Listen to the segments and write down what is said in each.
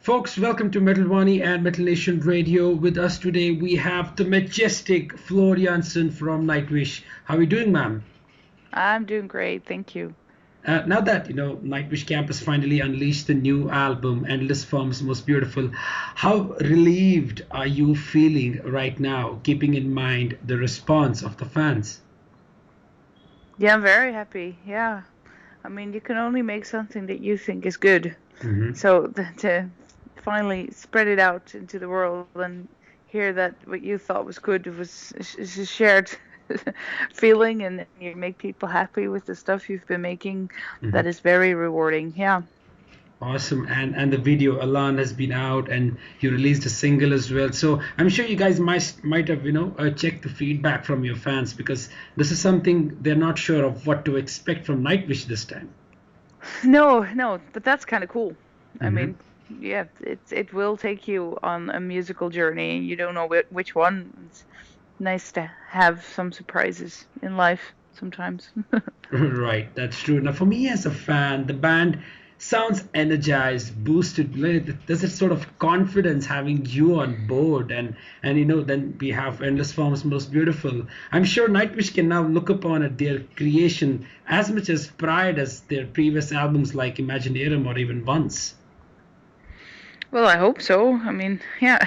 Folks, welcome to Metal Wani and Metal Nation Radio. With us today, we have the majestic Floor Jansen from Nightwish. How are you doing, ma'am? I'm doing great, thank you. Now that, Nightwish Campus finally unleashed the new album, Endless Forms Most Beautiful, how relieved are you feeling right now, keeping in mind the response of the fans? Yeah, I'm very happy. Yeah. I mean, you can only make something that you think is good. Mm-hmm. So to finally spread it out into the world and hear that what you thought was good is a shared feeling, and you make people happy with the stuff you've been making, that is very rewarding. Yeah. Awesome. And the video Alan has been out, and you released a single as well. So I'm sure you guys might have checked the feedback from your fans, because this is something they're not sure of what to expect from Nightwish this time. No, but that's kind of cool. I mean, yeah, it will take you on a musical journey. You don't know which one. It's nice to have some surprises in life sometimes. Right, that's true. Now, for me as a fan, the band sounds energized, boosted. There's a sort of confidence having you on board, and then we have Endless Forms Most Beautiful. I'm sure Nightwish can now look upon at their creation as much as pride as their previous albums like Imaginarium or even Once. Well, I hope so. I mean, yeah,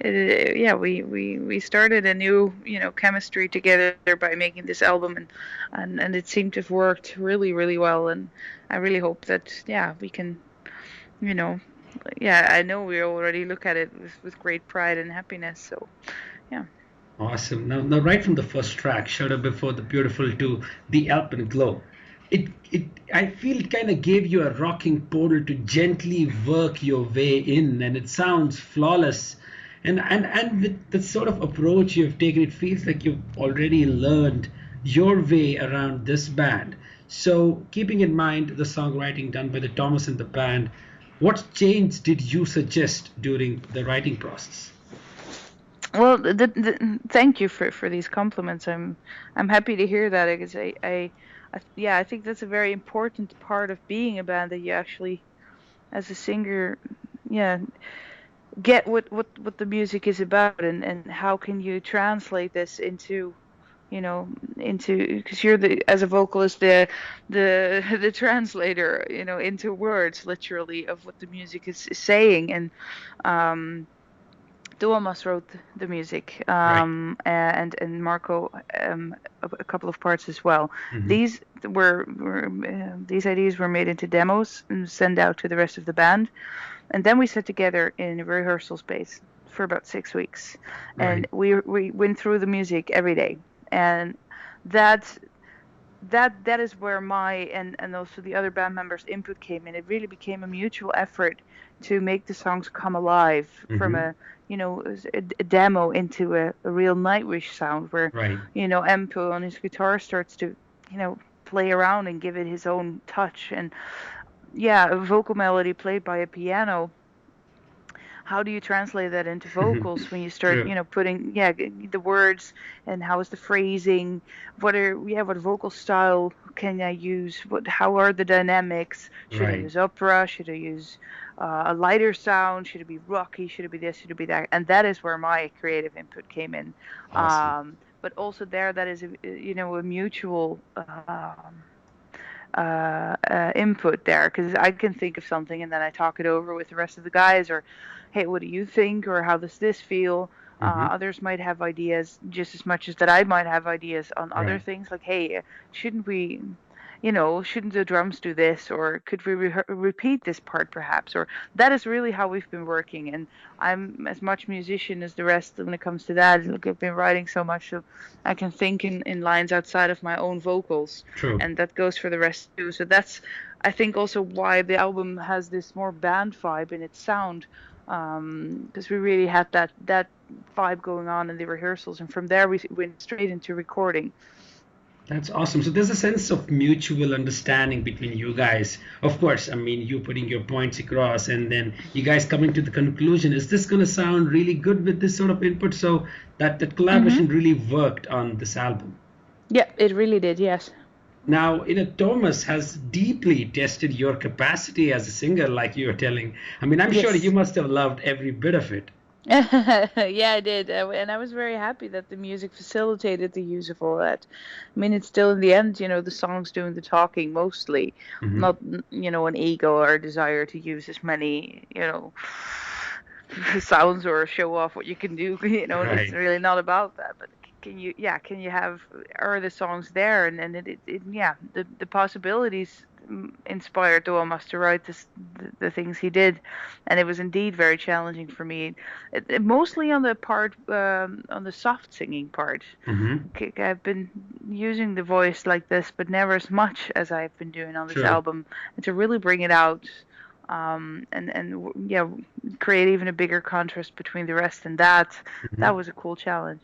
we started a new, chemistry together by making this album, and it seemed to have worked really, really well. And I really hope that, we can, I know we already look at it with great pride and happiness. So, yeah. Awesome. Now, right from the first track, Shudder Before the Beautiful, to The Alpenglow, I feel it kind of gave you a rocking portal to gently work your way in, and it sounds flawless. And with the sort of approach you've taken, it feels like you've already learned your way around this band. So, keeping in mind the songwriting done by the Tuomas and the band, what change did you suggest during the writing process? Well, thank you for these compliments. I'm happy to hear that, because I think that's a very important part of being a band, that you actually, as a singer, get what the music is about, and how can you translate this into, because you're as a vocalist, the translator, into words, literally, of what the music is saying. And Tuomas wrote the music, Right. and Marco a couple of parts as well. These these ideas were made into demos and sent out to the rest of the band, and then we sat together in a rehearsal space for about 6 weeks, and we went through the music every day, and that is where my and also the other band members' input came in. It really became a mutual effort to make the songs come alive from a demo into a real Nightwish sound, where Empo on his guitar starts to play around and give it his own touch, and a vocal melody played by a piano. How do you translate that into vocals when you start, putting the words, and how is the phrasing? What vocal style can I use? How are the dynamics? Should I use opera? Should I use a lighter sound? Should it be rocky? Should it be this? Should it be that? And that is where my creative input came in. Awesome. But also that is a mutual input there, because I can think of something and then I talk it over with the rest of the guys, or hey, what do you think, or how does this feel? Others might have ideas just as much as that I might have ideas on other things, like, hey, shouldn't the drums do this, or could we repeat this part perhaps? Or that is really how we've been working, and I'm as much musician as the rest when it comes to that. Look, I've been writing so much, so I can think in lines outside of my own vocals. True. And that goes for the rest too. So that's, I think, also why the album has this more band vibe in its sound, because we really had that vibe going on in the rehearsals, and from there we went straight into recording. That's awesome. So there's a sense of mutual understanding between you guys. Of course, I mean, you putting your points across, and then you guys coming to the conclusion, is this going to sound really good with this sort of input? So that collaboration really worked on this album. Yeah, it really did, yes. Now, Thomas has deeply tested your capacity as a singer, like you were telling. I mean, I'm sure you Yes. must have loved every bit of it. Yeah, I did. And I was very happy that the music facilitated the use of all that. I mean, it's still in the end, the song's doing the talking mostly, Hmm. not, an ego or a desire to use as many, sounds or show off what you can do. It's Right. really not about that. But can you have, are the songs there? And yeah, the possibilities inspired Tuomas to write the things he did, and it was indeed very challenging for me. Mostly on the part, on the soft singing part. Hmm. I've been using the voice like this, but never as much as I've been doing on this True. album, and to really bring it out, yeah, create even a bigger contrast between the rest and that Mhm. was a cool challenge.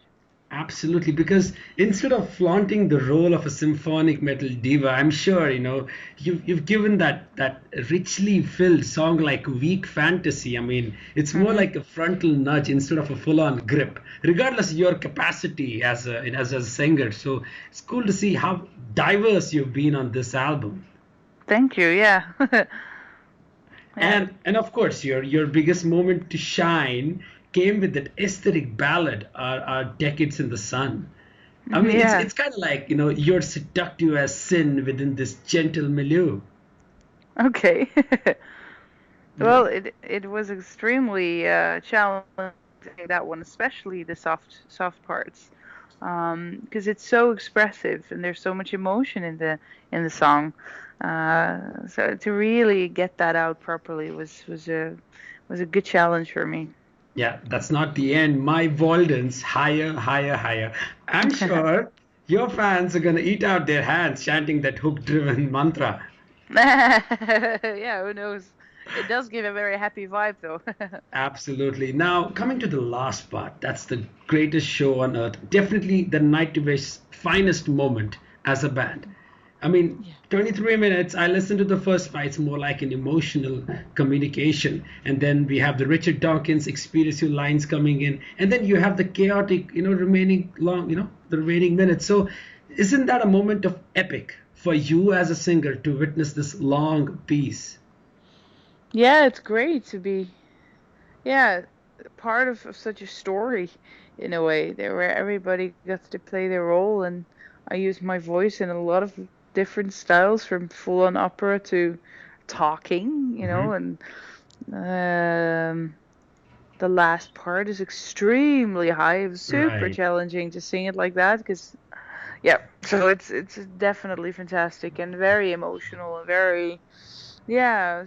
Absolutely, because instead of flaunting the role of a symphonic metal diva, I'm sure you've given that richly filled song like weak fantasy. I mean, it's more Hmm. like a frontal nudge instead of a full-on grip, regardless of your capacity as a singer. So it's cool to see how diverse you've been on this album. Thank you. Yeah. Yeah. And of course, your biggest moment to shine came with that aesthetic ballad, our Decades in the Sun. I mean, it's Yeah. it's kind of like you're seductive as sin within this gentle milieu. Okay. Yeah. Well, it was extremely challenging, that one, especially the soft parts, because it's so expressive and there's so much emotion in the song. So to really get that out properly was a good challenge for me. Yeah, that's not the end. My Voldens higher, higher, higher. I'm sure your fans are gonna eat out their hands chanting that hook-driven mantra. Yeah, who knows? It does give a very happy vibe, though. Absolutely. Now, coming to the last part, that's the greatest show on earth. Definitely the Nightwish's finest moment as a band. I mean, Yeah. 23 minutes, I listened to the first fight, it's more like an emotional communication. And then we have the Richard Dawkins experiential lines coming in. And then you have the chaotic, remaining long, the remaining minutes. So, isn't that a moment of epic for you as a singer to witness this long piece? Yeah, it's great to be, yeah, part of such a story in a way there where everybody gets to play their role, and I use my voice in a lot of different styles from full on opera to talking, Hmm. and the last part is extremely high. It was super Right. challenging to sing it like that because yeah, so it's definitely fantastic and very emotional and very, yeah,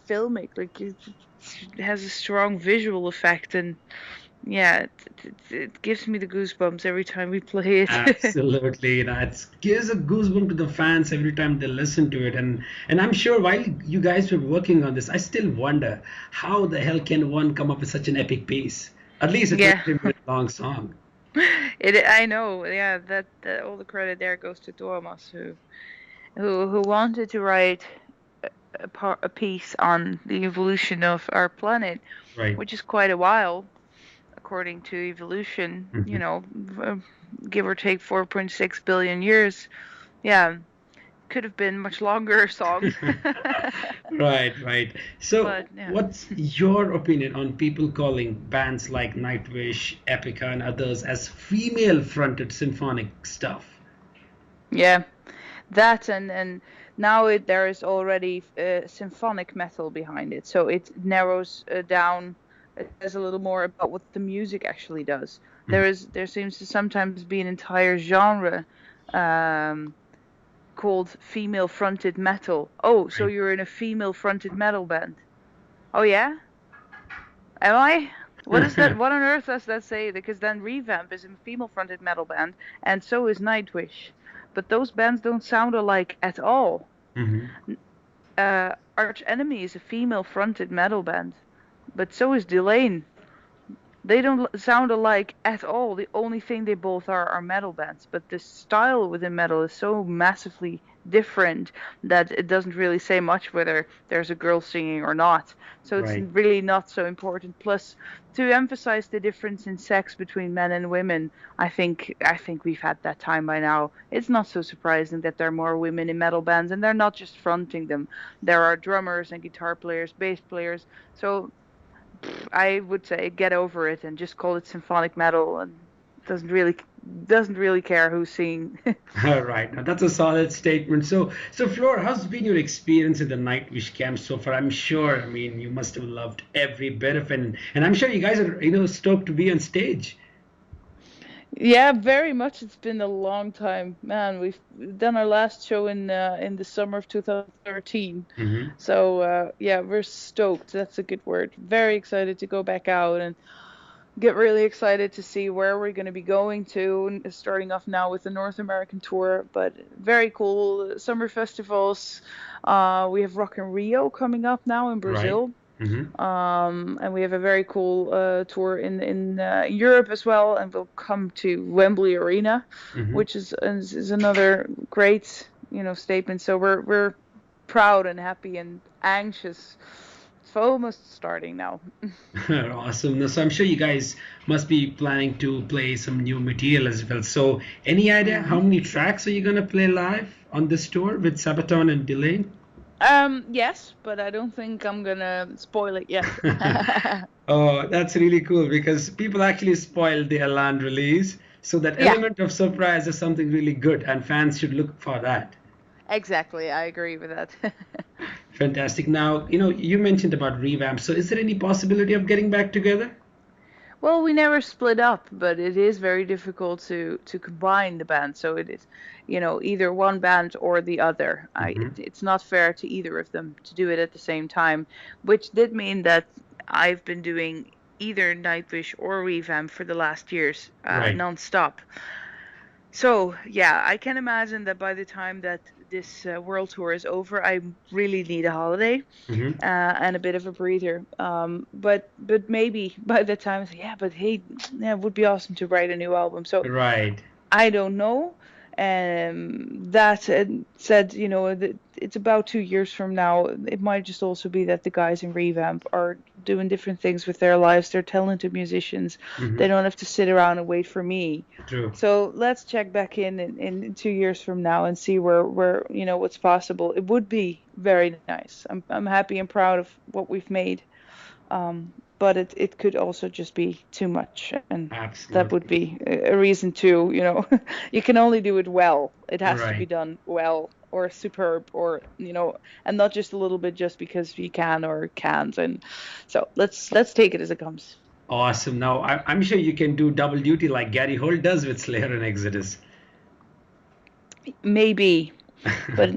filmic. Like it has a strong visual effect, and yeah, it gives me the goosebumps every time we play it. Absolutely, it gives a goosebump to the fans every time they listen to it, and I'm sure while you guys were working on this, I still wonder how the hell can one come up with such an epic piece? At least a Yeah, 23-minute long song. I know. Yeah, that all the credit there goes to Tuomas, who wanted to write a piece on the evolution of our planet, Right. which is quite a while according to evolution, Mhm. uh, give or take 4.6 billion years. Yeah, could have been much longer song. Right, right. So, But yeah. what's your opinion on people calling bands like Nightwish, Epica, and others as female-fronted symphonic stuff? Yeah, that and now there is already symphonic metal behind it, so it narrows down. It says a little more about what the music actually does. There seems to sometimes be an entire genre um, called female fronted metal. Oh, so Right. you're in a female fronted metal band? Oh yeah, am I? What is that? What on earth does that say? Because then Revamp is a female fronted metal band, and so is Nightwish. But those bands don't sound alike at all. Mhm. Arch Enemy is a female fronted metal band, but so is Delain. They don't sound alike at all. The only thing they both are metal bands, but the style within metal is so massively different that it doesn't really say much whether there's a girl singing or not. So it's Right. really not so important. Plus, to emphasize the difference in sex between men and women, I think we've had that time by now. It's not so surprising that there are more women in metal bands, and they're not just fronting them. There are drummers and guitar players, bass players. So I would say get over it and just call it symphonic metal, and doesn't really care who's singing. All right, now that's a solid statement. So Flor, how's been your experience in the Nightwish camp so far? I'm sure, I mean, you must have loved every bit of it, and I'm sure you guys are, stoked to be on stage. Yeah, very much. It's been a long time, man. We've done our last show in the summer of 2013. Hmm. So yeah, we're stoked. That's a good word. Very excited to go back out and get really excited to see where we're going to be going to. Starting off now with the North American tour, but very cool summer festivals. We have Rock in Rio coming up now in Right. Brazil. Hmm. And we have a very cool tour in Europe as well, and we'll come to Wembley Arena, Hmm. which is another great statement. So we're proud and happy and anxious. It's almost starting now. Awesome. Now, so I'm sure you guys must be planning to play some new material as well. So any idea Hmm. how many tracks are you gonna play live on this tour with Sabaton and Delain? Yes, but I don't think I'm gonna spoil it yet. Oh, that's really cool because people actually spoiled the Elan release. So that Yeah, element of surprise is something really good, and fans should look for that. exactly. I agree with that. Fantastic. Now, you mentioned about Revamp. So is there any possibility of getting back together? Well, we never split up, but it is very difficult to combine the band. So it is, either one band or the other. Hmm. It's not fair to either of them to do it at the same time, which did mean that I've been doing either Nightwish or Revamp for the last years, Right. nonstop. So, yeah, I can imagine that by the time that this world tour is over, I really need a holiday Hmm. and a bit of a breather. But maybe by the time, yeah, but hey, yeah, it would be awesome to write a new album. So Right. I don't know. That said, it's about 2 years from now. It might just also be that the guys in Revamp are doing different things with their lives. They're talented musicians. They Hmm. don't have to sit around and wait for me. True. So let's check back in 2 years from now and see where what's possible. It would be very nice. I'm happy and proud of what we've made. But it could also just be too much, and that would Absolutely. be a reason to, you can only do it well. It has to be Right. done well or superb or, and not just a little bit just because you can or can't. And so let's take it as it comes. Awesome. Now, I'm sure you can do double duty like Gary Holt does with Slayer and Exodus. Maybe, but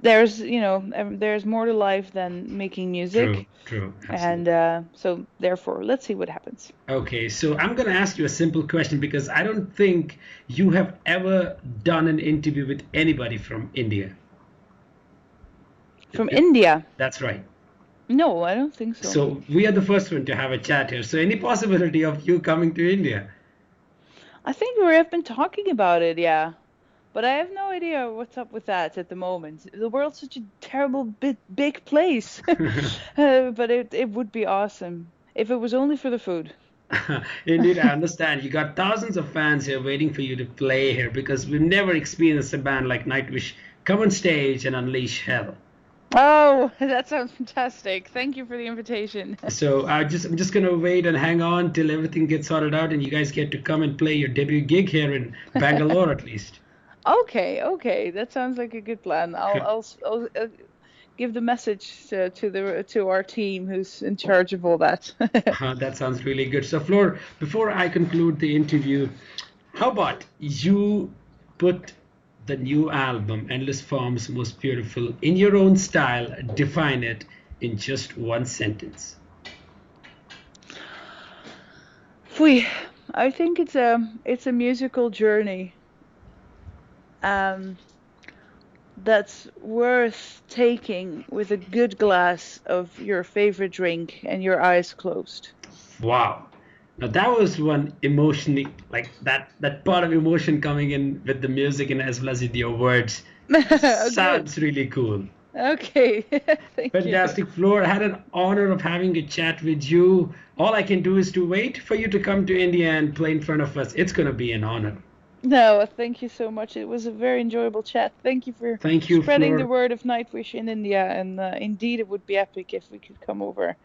there's more to life than making True, music, true, and absolutely. so therefore, let's see what happens. Okay, so I'm going to ask you a simple question because I don't think you have ever done an interview with anybody from India. From India? That's right. No, I don't think so. So we are the first one to have a chat here. So any possibility of you coming to India? I think we have been talking about it, yeah. But I have no idea what's up with that at the moment. The world's such a terrible big place. But it would be awesome if it was only for the food. Indeed, I understand. You got thousands of fans here waiting for you to play here because we've never experienced a band like Nightwish come on stage and unleash hell. Oh, that sounds fantastic. Thank you for the invitation. So I'm just gonna wait and hang on till everything gets sorted out and you guys get to come and play your debut gig here in Bangalore at least. Okay. That sounds like a good plan. I'll give the message to our team who's in charge of all that. That sounds really good. So Flor, before I conclude the interview, how about you put the new album, Endless Forms Most Beautiful, in your own style, define it in just one sentence. Phew, I think it's a musical journey. Um, that's worth taking with a good glass of your favorite drink and your eyes closed. Wow. Now that was one emotionally, like that part of emotion coming in with the music and as well as with your words. Good. Sounds really cool. Okay. Thank you. Fantastic, Floor. I had an honor of having a chat with you. All I can do is to wait for you to come to India and play in front of us. It's going to be an honor. No, thank you so much. It was a very enjoyable chat. Thank you for Thank you, spreading the Floor. word of Nightwish in India. And indeed, it would be epic if we could come over.